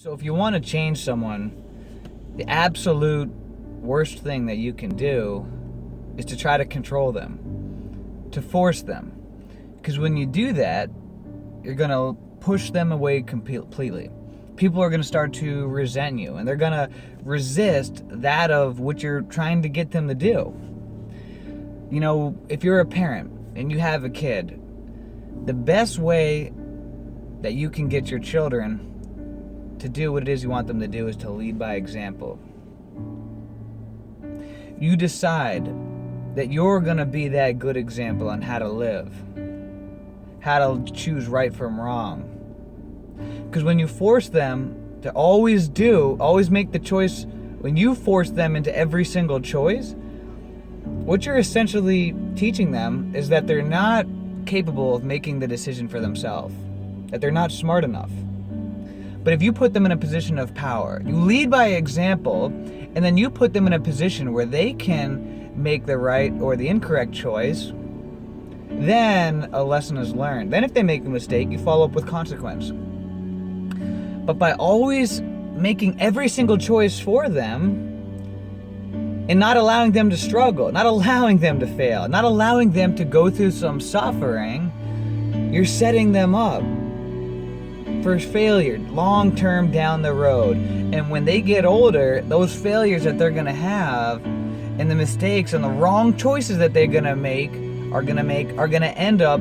So if you want to change someone, the absolute worst thing that you can do is to try to control them, to force them. Because when you do that, you're going to push them away completely. People are going to start to resent you, and they're going to resist that of what you're trying to get them to do. You know, if you're a parent and you have a kid, the best way that you can get your children to do what it is you want them to do is to lead by example. You decide that you're going to be that good example on how to live, how to choose right from wrong. Because when you force them to always make the choice, when you force them into every single choice, what you're essentially teaching them is that they're not capable of making the decision for themselves, that they're not smart enough. But if you put them in a position of power, you lead by example, and then you put them in a position where they can make the right or the incorrect choice, then a lesson is learned. Then if they make a mistake, you follow up with consequence. But by always making every single choice for them, and not allowing them to struggle, not allowing them to fail, not allowing them to go through some suffering, you're setting them up for failure long-term down the road. And when they get older, those failures that they're going to have and the mistakes and the wrong choices that they're going to make are going to end up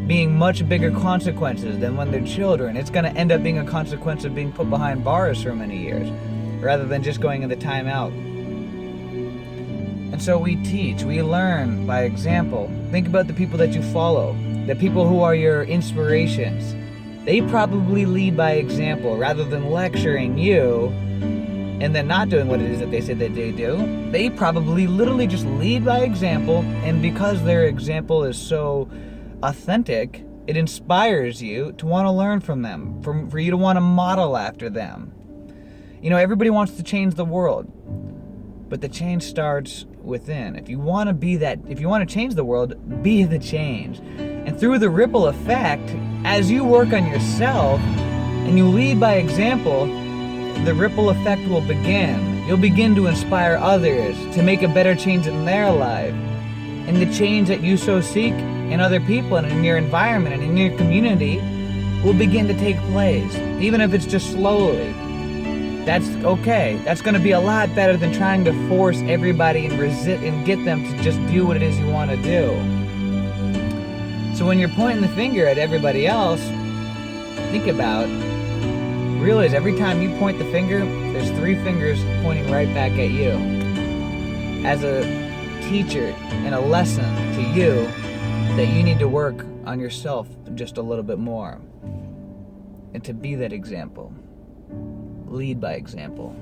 being much bigger consequences than when they're children. It's going to end up being a consequence of being put behind bars for many years rather than just going into timeout. And so we teach, we learn by example. Think about the people that you follow, the people who are your inspirations. They probably lead by example rather than lecturing you and then not doing what it is that they said that they do. They probably literally just lead by example, and because their example is so authentic, it inspires you to want to learn from them, for you to want to model after them. You know, everybody wants to change the world, but the change starts within. If you want to change the world, be the change. And through the ripple effect, as you work on yourself and you lead by example, the ripple effect will begin. You'll begin to inspire others to make a better change in their life. And the change that you so seek in other people and in your environment and in your community will begin to take place, even if it's just slowly. That's okay. That's going to be a lot better than trying to force everybody and resist and get them to just do what it is you want to do. So when you're pointing the finger at everybody else, realize every time you point the finger, there's 3 fingers pointing right back at you. As a teacher and a lesson to you that you need to work on yourself just a little bit more. And to be that example. Lead by example.